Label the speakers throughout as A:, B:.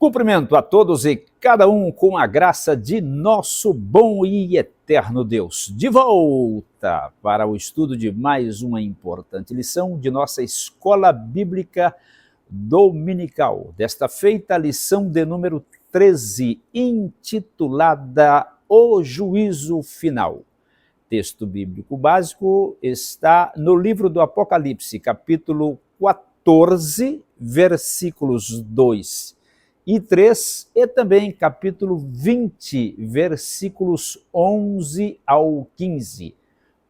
A: Cumprimento a todos e cada um com a graça de nosso bom e eterno Deus. De volta para o estudo de mais uma importante lição de nossa Escola Bíblica Dominical. Desta feita, a lição de número 13, intitulada O Juízo Final. Texto bíblico básico está no livro do Apocalipse, capítulo 14, versículos 2 e 3, e também capítulo 20, versículos 11 ao 15.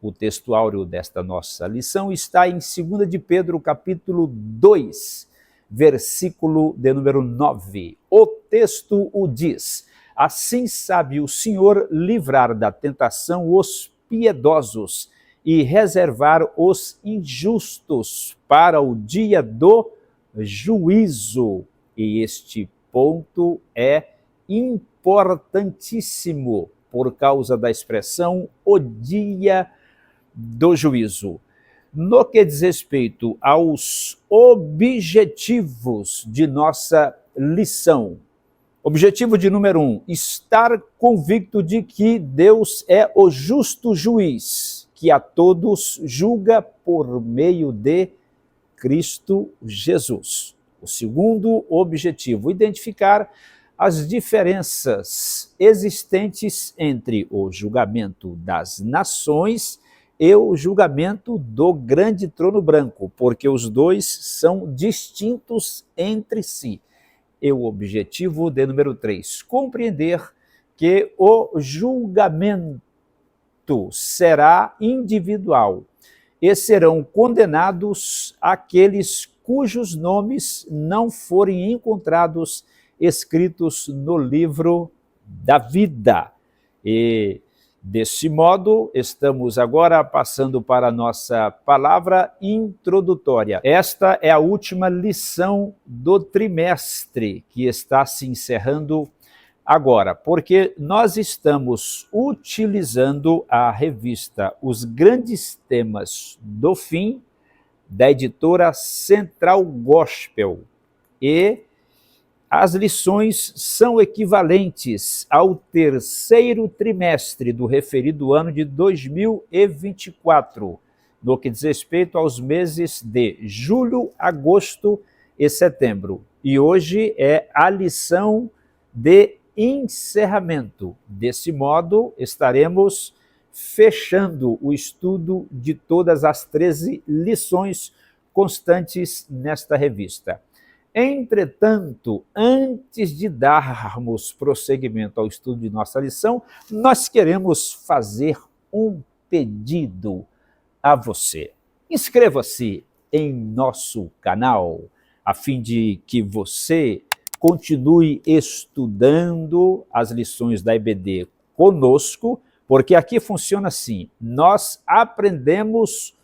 A: O texto áureo desta nossa lição está em 2 de Pedro, capítulo 2, versículo de número 9. O texto o diz: assim sabe o Senhor livrar da tentação os piedosos e reservar os injustos para o dia do juízo. E este ponto é importantíssimo por causa da expressão o dia do juízo. No que diz respeito aos objetivos de nossa lição, objetivo de número 1, estar convicto de que Deus é o justo juiz, que a todos julga por meio de Cristo Jesus. O segundo objetivo, identificar as diferenças existentes entre o julgamento das nações e o julgamento do grande trono branco, porque os dois são distintos entre si. E o objetivo de número 3, compreender que o julgamento será individual e serão condenados aqueles cujos nomes não forem encontrados escritos no livro da vida. E desse modo, estamos agora passando para a nossa palavra introdutória. Esta é a última lição do trimestre que está se encerrando agora, porque nós estamos utilizando a revista Os Grandes Temas do Fim, da editora Central Gospel, e as lições são equivalentes ao terceiro trimestre do referido ano de 2024, no que diz respeito aos meses de julho, agosto e setembro. E hoje é a lição de encerramento. Desse modo, estaremos fechando o estudo de todas as 13 lições constantes nesta revista. Entretanto, antes de darmos prosseguimento ao estudo de nossa lição, nós queremos fazer um pedido a você. Inscreva-se em nosso canal, a fim de que você continue estudando as lições da EBD conosco, porque aqui funciona assim: nós aprendemos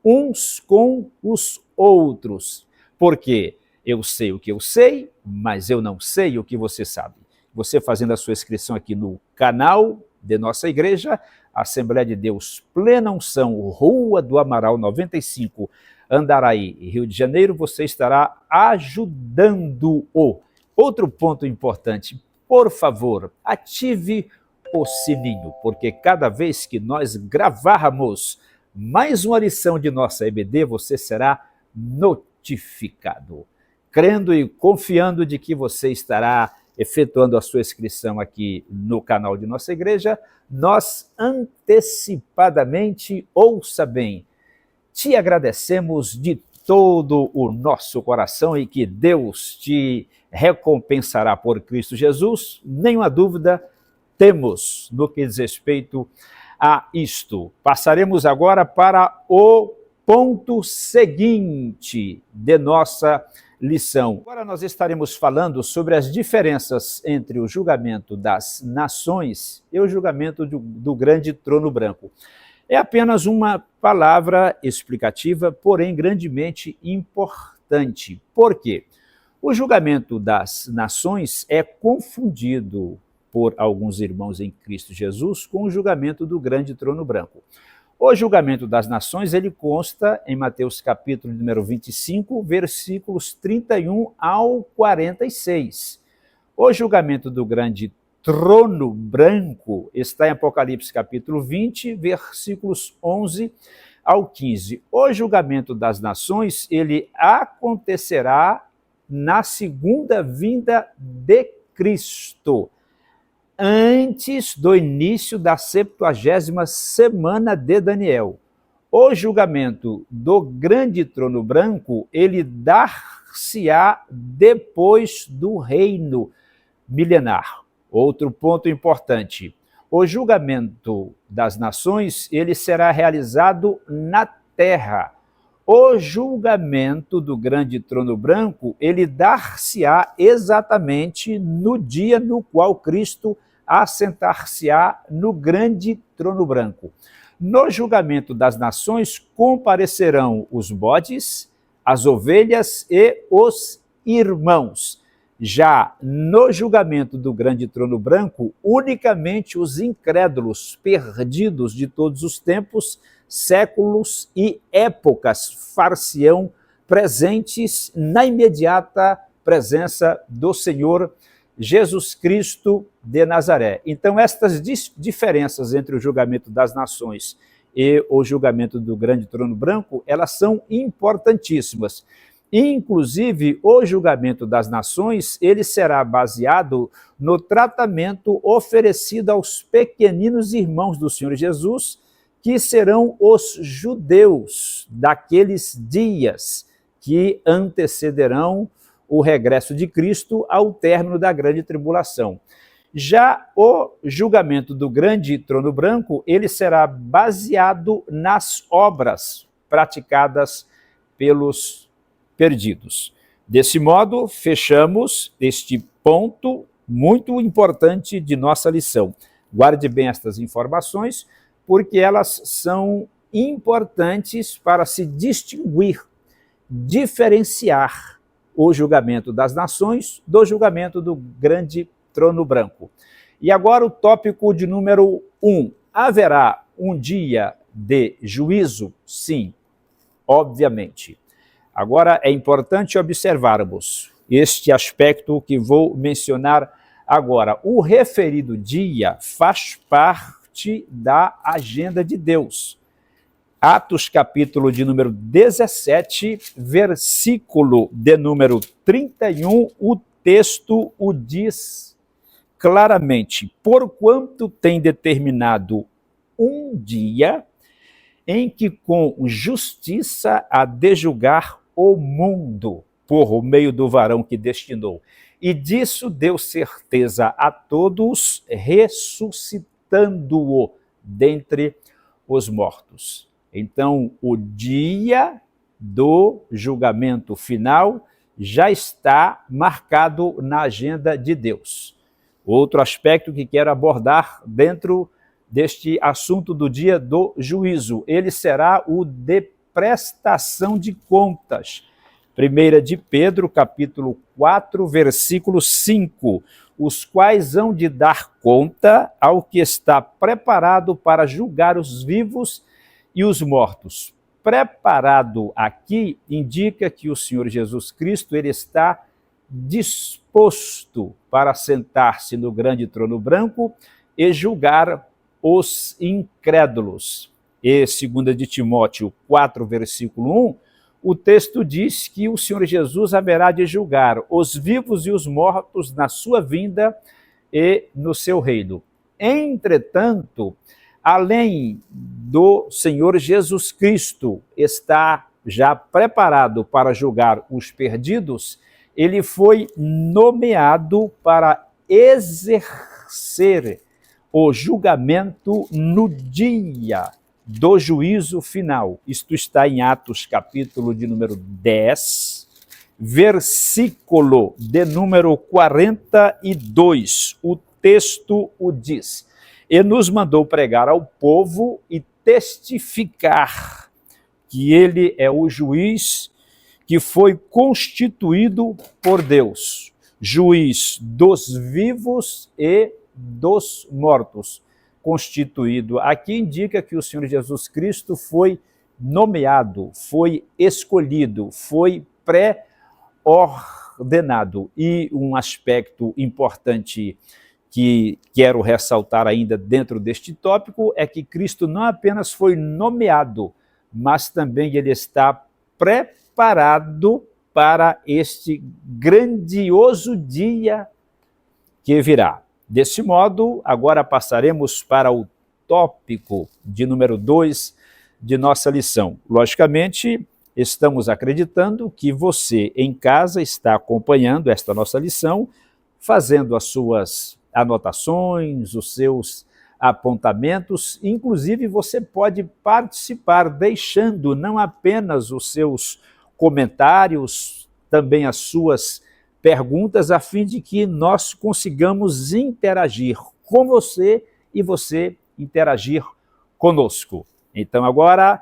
A: uns com os outros, porque eu sei o que eu sei, mas eu não sei o que você sabe. Você fazendo a sua inscrição aqui no canal de nossa igreja, Assembleia de Deus Plena Unção, Rua do Amaral 95, Andaraí, Rio de Janeiro, você estará ajudando-o. Outro ponto importante, por favor, ative o sininho, porque cada vez que nós gravarmos mais uma lição de nossa EBD, você será notificado. Crendo e confiando de que você estará efetuando a sua inscrição aqui no canal de nossa igreja, nós antecipadamente, ouça bem, te agradecemos de todo o nosso coração e que Deus te recompensará por Cristo Jesus. Nenhuma dúvida temos no que diz respeito a isto. Passaremos agora para o ponto seguinte de nossa lição. Agora nós estaremos falando sobre as diferenças entre o julgamento das nações e o julgamento do grande trono branco. É apenas uma palavra explicativa, porém grandemente importante. Por quê? O julgamento das nações é confundido por alguns irmãos em Cristo Jesus com o julgamento do grande trono branco. O julgamento das nações, ele consta em Mateus capítulo número 25, versículos 31 ao 46. O julgamento do grande trono branco está em Apocalipse capítulo 20, versículos 11 ao 15. O julgamento das nações, ele acontecerá na segunda vinda de Cristo, antes do início da 70ª semana de Daniel. O julgamento do grande trono branco, ele dar-se-á depois do reino milenar. Outro ponto importante, o julgamento das nações, ele será realizado na terra. O julgamento do grande trono branco, ele dar-se-á exatamente no dia no qual Cristo assentar-se-á no grande trono branco. No julgamento das nações comparecerão os bodes, as ovelhas e os irmãos. Já no julgamento do grande trono branco, unicamente os incrédulos perdidos de todos os tempos, séculos e épocas far-se-ão presentes na imediata presença do Senhor Jesus Cristo de Nazaré. Então, estas diferenças entre o julgamento das nações e o julgamento do grande trono branco, elas são importantíssimas. Inclusive, o julgamento das nações, ele será baseado no tratamento oferecido aos pequeninos irmãos do Senhor Jesus, que serão os judeus daqueles dias que antecederão o regresso de Cristo ao término da grande tribulação. Já o julgamento do grande trono branco, ele será baseado nas obras praticadas pelos perdidos. Desse modo, fechamos este ponto muito importante de nossa lição. Guarde bem estas informações, porque elas são importantes para se distinguir, diferenciar o julgamento das nações do julgamento do grande trono branco. E agora o tópico de número 1. Haverá um dia de juízo? Sim, obviamente. Agora é importante observarmos este aspecto que vou mencionar agora. O referido dia faz parte da agenda de Deus. Atos capítulo de número 17, versículo de número 31, o texto o diz claramente: porquanto tem determinado um dia em que com justiça há de julgar o mundo por meio do varão que destinou. E disso deu certeza a todos, ressuscitando-o dentre os mortos. Então, o dia do julgamento final já está marcado na agenda de Deus. Outro aspecto que quero abordar dentro deste assunto do dia do juízo, ele será o de prestação de contas. 1 de Pedro, capítulo 4, versículo 5, os quais hão de dar conta ao que está preparado para julgar os vivos e os mortos. Preparado aqui indica que o Senhor Jesus Cristo, ele está disposto para sentar-se no grande trono branco e julgar os incrédulos. E 2 de Timóteo 4, versículo 1, o texto diz que o Senhor Jesus haverá de julgar os vivos e os mortos na sua vinda e no seu reino. Entretanto, além do Senhor Jesus Cristo estar já preparado para julgar os perdidos, ele foi nomeado para exercer o julgamento no dia do juízo final. Isto está em Atos, capítulo de número 10, versículo de número 42. O texto o diz: e nos mandou pregar ao povo e testificar que ele é o juiz que foi constituído por Deus, juiz dos vivos e dos mortos. Constituído aqui indica que o Senhor Jesus Cristo foi nomeado, foi escolhido, foi pré-ordenado ordenado. E um aspecto importante que quero ressaltar ainda dentro deste tópico é que Cristo não apenas foi nomeado, mas também ele está preparado para este grandioso dia que virá. Desse modo, agora passaremos para o tópico de número 2 de nossa lição. Logicamente, estamos acreditando que você em casa está acompanhando esta nossa lição, fazendo as suas anotações, os seus apontamentos, inclusive você pode participar deixando não apenas os seus comentários, também as suas perguntas, a fim de que nós consigamos interagir com você e você interagir conosco. Então agora,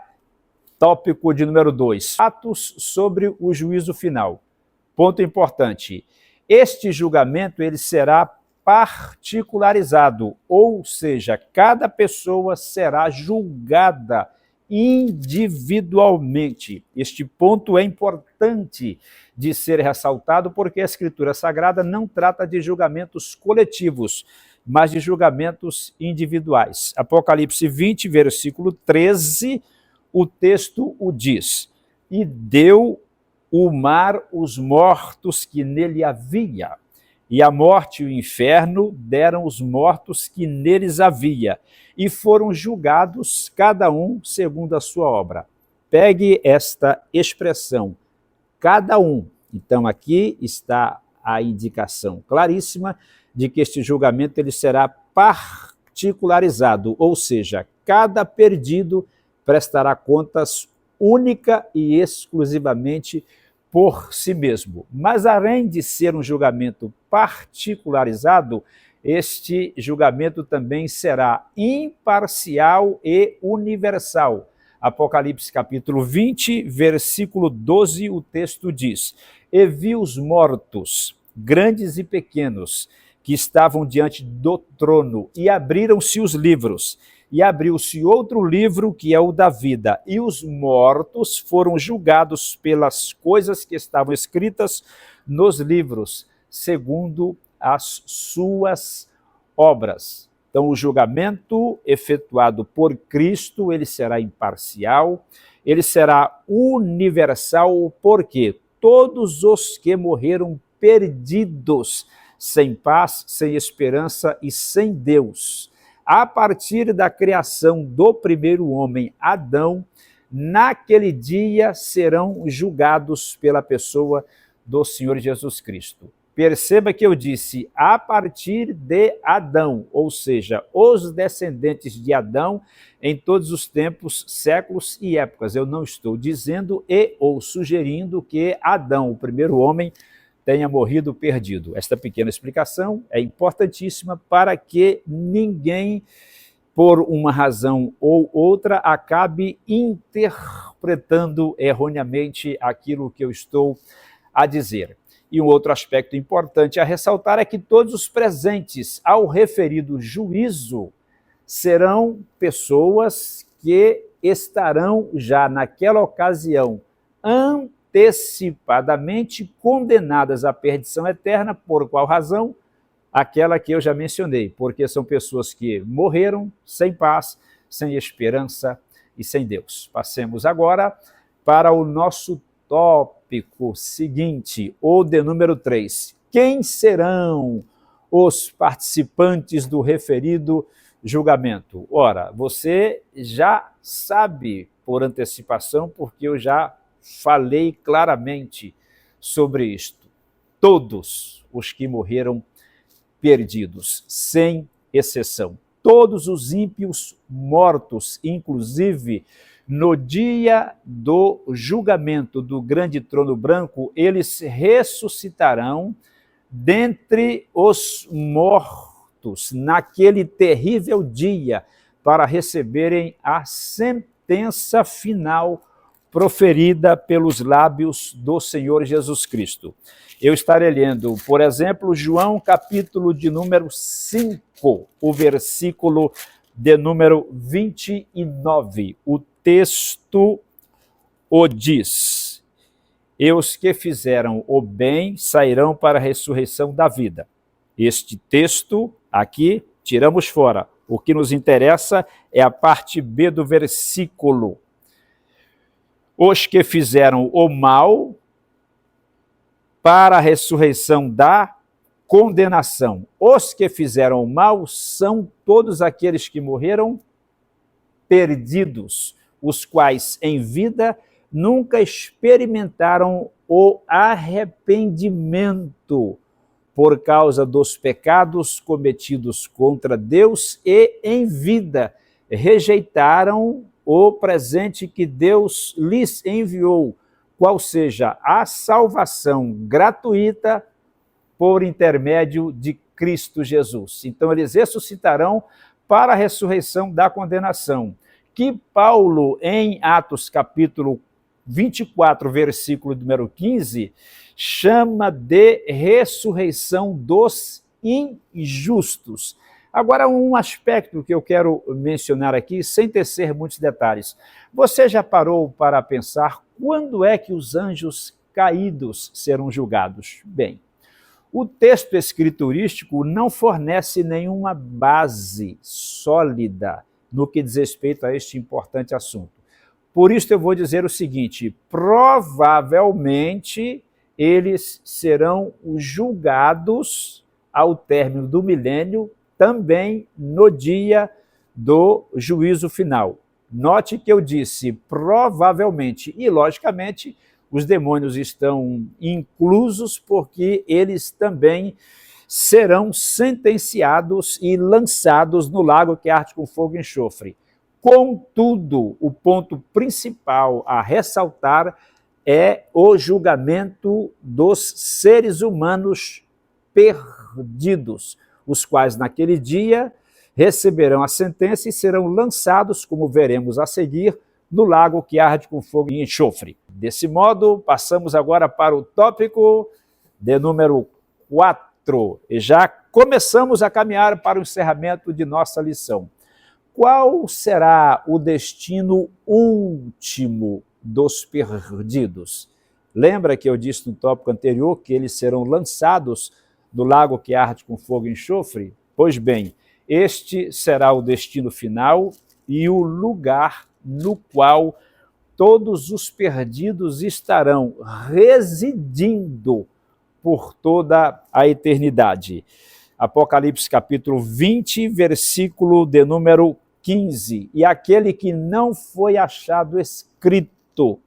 A: tópico de número 2, fatos sobre o juízo final. Ponto importante, este julgamento ele será particularizado, ou seja, cada pessoa será julgada individualmente. Este ponto é importante de ser ressaltado porque a Escritura Sagrada não trata de julgamentos coletivos, mas de julgamentos individuais. Apocalipse 20, versículo 13, o texto o diz: e deu o mar os mortos que nele havia, e a morte e o inferno deram os mortos que neles havia, e foram julgados cada um segundo a sua obra. Pegue esta expressão, cada um. Então aqui está a indicação claríssima de que este julgamento ele será particularizado, ou seja, cada perdido prestará contas única e exclusivamente por si mesmo. Mas além de ser um julgamento particularizado, este julgamento também será imparcial e universal. Apocalipse capítulo 20, versículo 12, o texto diz: e vi os mortos, grandes e pequenos, que estavam diante do trono, e abriram-se os livros, e abriu-se outro livro, que é o da vida, e os mortos foram julgados pelas coisas que estavam escritas nos livros, segundo as suas obras. Então, o julgamento efetuado por Cristo, ele será imparcial, ele será universal, porque todos os que morreram perdidos, sem paz, sem esperança e sem Deus, a partir da criação do primeiro homem, Adão, naquele dia serão julgados pela pessoa do Senhor Jesus Cristo. Perceba que eu disse a partir de Adão, ou seja, os descendentes de Adão em todos os tempos, séculos e épocas. Eu não estou dizendo ou sugerindo que Adão, o primeiro homem, tenha morrido perdido. Esta pequena explicação é importantíssima para que ninguém, por uma razão ou outra, acabe interpretando erroneamente aquilo que eu estou a dizer. E um outro aspecto importante a ressaltar é que todos os presentes ao referido juízo serão pessoas que estarão já naquela ocasião antecipadamente condenadas à perdição eterna. Por qual razão? Aquela que eu já mencionei, porque são pessoas que morreram sem paz, sem esperança e sem Deus. Passemos agora para o nosso tópico seguinte, o de número 3. Quem serão os participantes do referido julgamento? Ora, você já sabe por antecipação, porque eu já falei claramente sobre isto. Todos os que morreram perdidos, sem exceção. Todos os ímpios mortos, inclusive no dia do julgamento do grande trono branco, eles ressuscitarão dentre os mortos naquele terrível dia para receberem a sentença final proferida pelos lábios do Senhor Jesus Cristo. Eu estarei lendo, por exemplo, João capítulo de número 5, o versículo de número 29. O texto o diz: e os que fizeram o bem sairão para a ressurreição da vida. Este texto aqui tiramos fora. O que nos interessa é a parte B do versículo. Os que fizeram o mal para a ressurreição da condenação. Os que fizeram o mal são todos aqueles que morreram perdidos, os quais em vida nunca experimentaram o arrependimento por causa dos pecados cometidos contra Deus e em vida rejeitaram o presente que Deus lhes enviou, qual seja a salvação gratuita por intermédio de Cristo Jesus. Então eles ressuscitarão para a ressurreição da condenação, que Paulo, em Atos capítulo 24, versículo número 15, chama de ressurreição dos injustos. Agora, um aspecto que eu quero mencionar aqui, sem tecer muitos detalhes. Você já parou para pensar quando é que os anjos caídos serão julgados? Bem, o texto escriturístico não fornece nenhuma base sólida no que diz respeito a este importante assunto. Por isso eu vou dizer o seguinte, provavelmente eles serão julgados ao término do milênio, também no dia do juízo final. Note que eu disse provavelmente, e logicamente os demônios estão inclusos porque eles também serão sentenciados e lançados no lago que arde com fogo e enxofre. Contudo, o ponto principal a ressaltar é o julgamento dos seres humanos perdidos, os quais naquele dia receberão a sentença e serão lançados, como veremos a seguir, no lago que arde com fogo e enxofre. Desse modo, passamos agora para o tópico de número 4, e já começamos a caminhar para o encerramento de nossa lição. Qual será o destino último dos perdidos? Lembra que eu disse no tópico anterior que eles serão lançados no lago que arde com fogo e enxofre? Pois bem, este será o destino final e o lugar no qual todos os perdidos estarão residindo por toda a eternidade. Apocalipse capítulo 20, versículo de número 15. E aquele que não foi achado escrito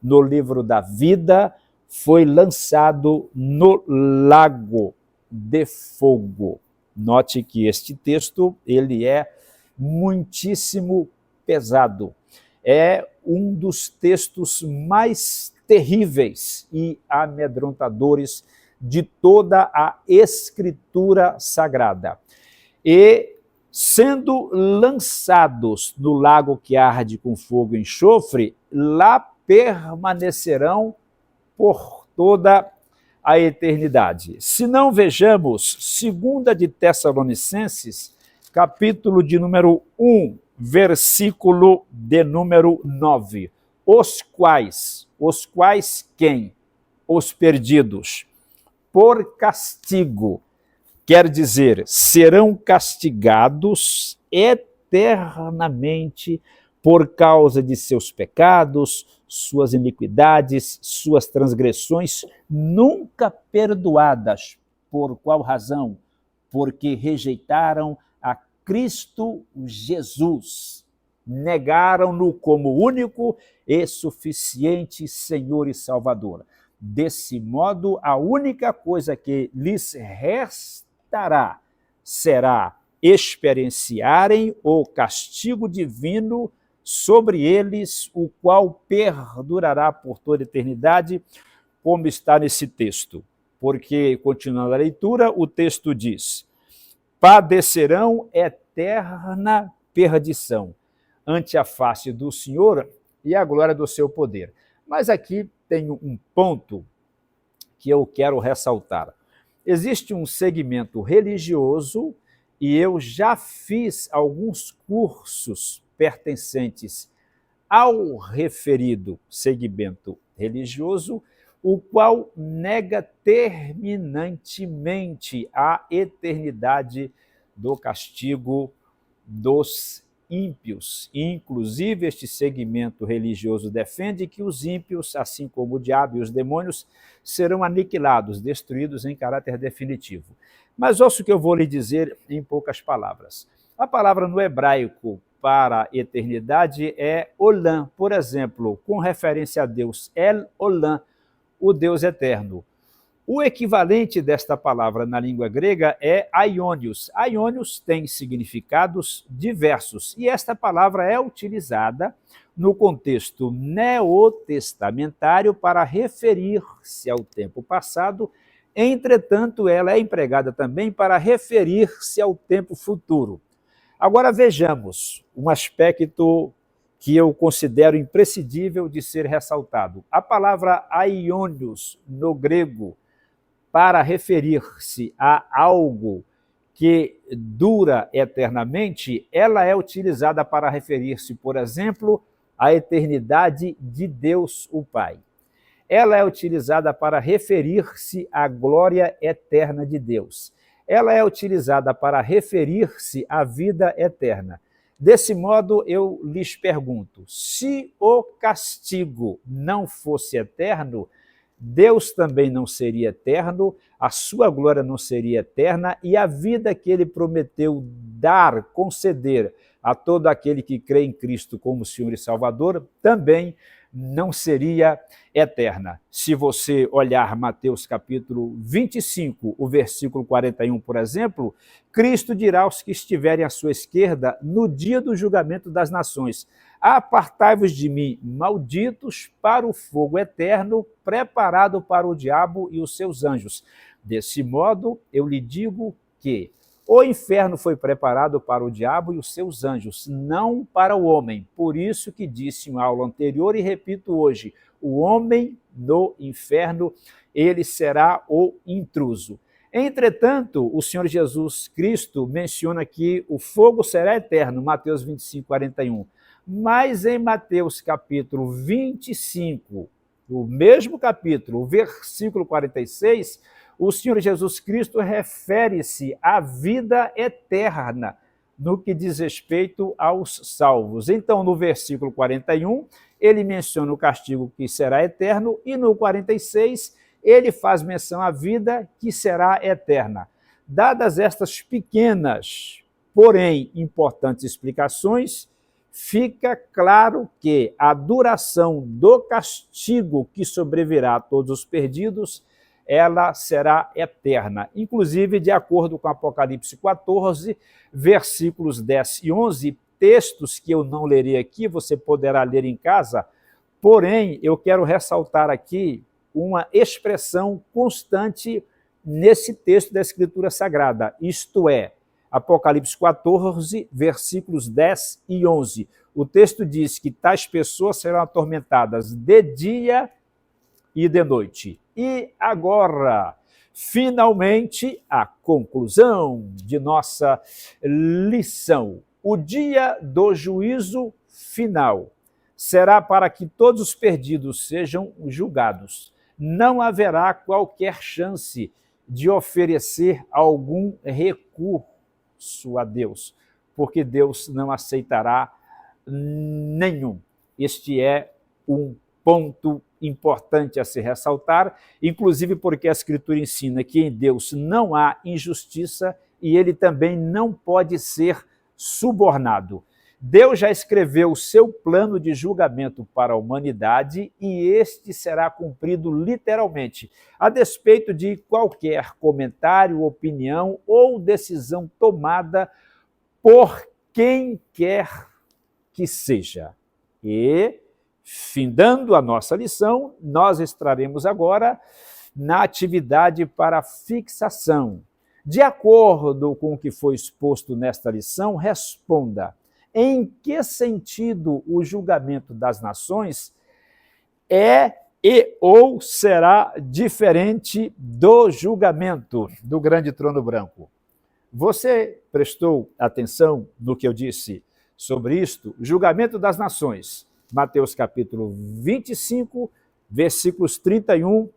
A: no livro da vida foi lançado no lago de fogo. Note que este texto ele é muitíssimo pesado. É um dos textos mais terríveis e amedrontadores de toda a Escritura Sagrada. E, sendo lançados no lago que arde com fogo e enxofre, lá permanecerão por toda a eternidade. Se não vejamos, 2 de Tessalonicenses, capítulo de número 1, versículo de número 9. Os quais quem? Os perdidos. Por castigo, quer dizer, serão castigados eternamente por causa de seus pecados, suas iniquidades, suas transgressões, nunca perdoadas. Por qual razão? Porque rejeitaram a Cristo Jesus, negaram-no como único e suficiente Senhor e Salvador. Desse modo, a única coisa que lhes restará será experienciarem o castigo divino sobre eles, o qual perdurará por toda a eternidade, como está nesse texto. Porque, continuando a leitura, o texto diz: padecerão eterna perdição ante a face do Senhor e a glória do seu poder. Mas aqui tem um ponto que eu quero ressaltar. Existe um segmento religioso e eu já fiz alguns cursos pertencentes ao referido segmento religioso, o qual nega terminantemente a eternidade do castigo dos ímpios. Inclusive, este segmento religioso defende que os ímpios, assim como o diabo e os demônios, serão aniquilados, destruídos em caráter definitivo. Mas ouça o que eu vou lhe dizer em poucas palavras. A palavra no hebraico para eternidade é Olam, por exemplo, com referência a Deus, El Olam, o Deus eterno. O equivalente desta palavra na língua grega é aionios. Aionios tem significados diversos e esta palavra é utilizada no contexto neotestamentário para referir-se ao tempo passado, entretanto, ela é empregada também para referir-se ao tempo futuro. Agora vejamos um aspecto que eu considero imprescindível de ser ressaltado. A palavra aionios no grego, para referir-se a algo que dura eternamente, ela é utilizada para referir-se, por exemplo, à eternidade de Deus, o Pai. Ela é utilizada para referir-se à glória eterna de Deus. Ela é utilizada para referir-se à vida eterna. Desse modo, eu lhes pergunto, se o castigo não fosse eterno, Deus também não seria eterno, a sua glória não seria eterna e a vida que ele prometeu dar, conceder a todo aquele que crê em Cristo como Senhor e Salvador, também não seria eterna. Se você olhar Mateus capítulo 25, o versículo 41, por exemplo, Cristo dirá aos que estiverem à sua esquerda no dia do julgamento das nações: apartai-vos de mim, malditos, para o fogo eterno, preparado para o diabo e os seus anjos. Desse modo, eu lhe digo que o inferno foi preparado para o diabo e os seus anjos, não para o homem. Por isso que disse em aula anterior e repito hoje, o homem no inferno, ele será o intruso. Entretanto, o Senhor Jesus Cristo menciona que o fogo será eterno, Mateus 25, 41. Mas em Mateus capítulo 25, o mesmo capítulo, versículo 46, o Senhor Jesus Cristo refere-se à vida eterna no que diz respeito aos salvos. Então, no versículo 41, ele menciona o castigo que será eterno e no 46, ele faz menção à vida que será eterna. Dadas estas pequenas, porém importantes explicações, fica claro que a duração do castigo que sobrevirá a todos os perdidos, ela será eterna. Inclusive, de acordo com Apocalipse 14, versículos 10 e 11, textos que eu não lerei aqui, você poderá ler em casa, porém, eu quero ressaltar aqui uma expressão constante nesse texto da Escritura Sagrada, isto é, Apocalipse 14, versículos 10 e 11. O texto diz que tais pessoas serão atormentadas de dia e de noite. E agora, finalmente, a conclusão de nossa lição. O dia do juízo final será para que todos os perdidos sejam julgados. Não haverá qualquer chance de oferecer algum recurso a Deus, porque Deus não aceitará nenhum. Este é um ponto importante a se ressaltar, inclusive porque a Escritura ensina que em Deus não há injustiça e ele também não pode ser subornado. Deus já escreveu o seu plano de julgamento para a humanidade e este será cumprido literalmente, a despeito de qualquer comentário, opinião ou decisão tomada por quem quer que seja. E, findando a nossa lição, nós estaremos agora na atividade para fixação. De acordo com o que foi exposto nesta lição, responda: em que sentido o julgamento das nações é e ou será diferente do julgamento do grande trono branco? Você prestou atenção no que eu disse sobre isto? Julgamento das nações, Mateus capítulo 25, versículos 31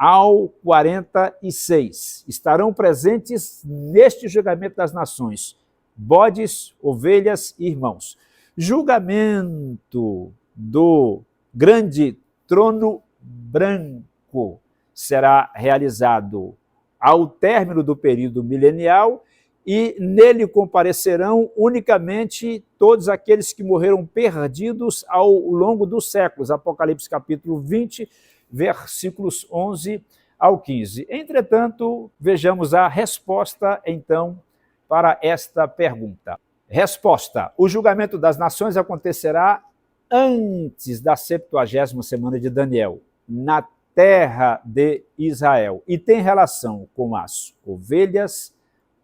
A: ao 46. Estarão presentes neste julgamento das nações, bodes, ovelhas e irmãos. Julgamento do grande trono branco será realizado ao término do período milenial e nele comparecerão unicamente todos aqueles que morreram perdidos ao longo dos séculos. Apocalipse capítulo 20, versículos 11 ao 15. Entretanto, vejamos a resposta, então, para esta pergunta. Resposta: o julgamento das nações acontecerá antes da 70ª semana de Daniel, na terra de Israel, e tem relação com as ovelhas,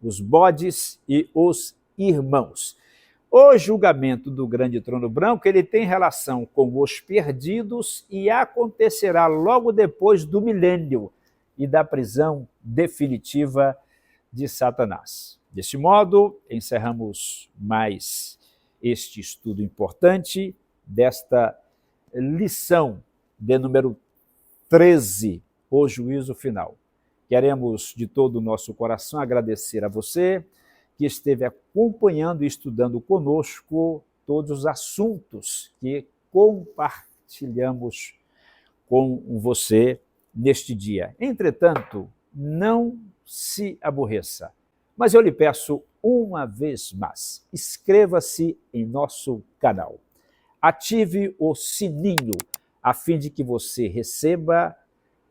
A: os bodes e os irmãos. O julgamento do grande trono branco, ele tem relação com os perdidos e acontecerá logo depois do milênio e da prisão definitiva de Satanás. Deste modo, encerramos mais este estudo importante desta lição de número 13, o juízo final. Queremos de todo o nosso coração agradecer a você que esteve acompanhando e estudando conosco todos os assuntos que compartilhamos com você neste dia. Entretanto, não se aborreça, mas eu lhe peço uma vez mais, inscreva-se em nosso canal, ative o sininho a fim de que você receba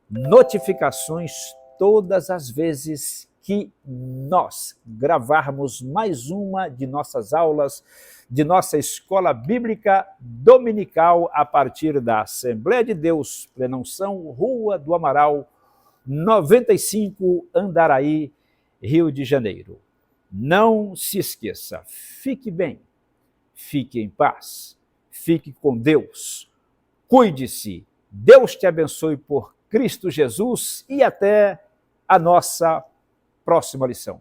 A: notificações todas as vezes que nós gravarmos mais uma de nossas aulas de nossa escola bíblica dominical a partir da Assembleia de Deus, Plena Unção, Rua do Amaral, 95, Andaraí, Rio de Janeiro. Não se esqueça, fique bem, fique em paz, fique com Deus, cuide-se, Deus te abençoe por Cristo Jesus e até a nossa próxima lição.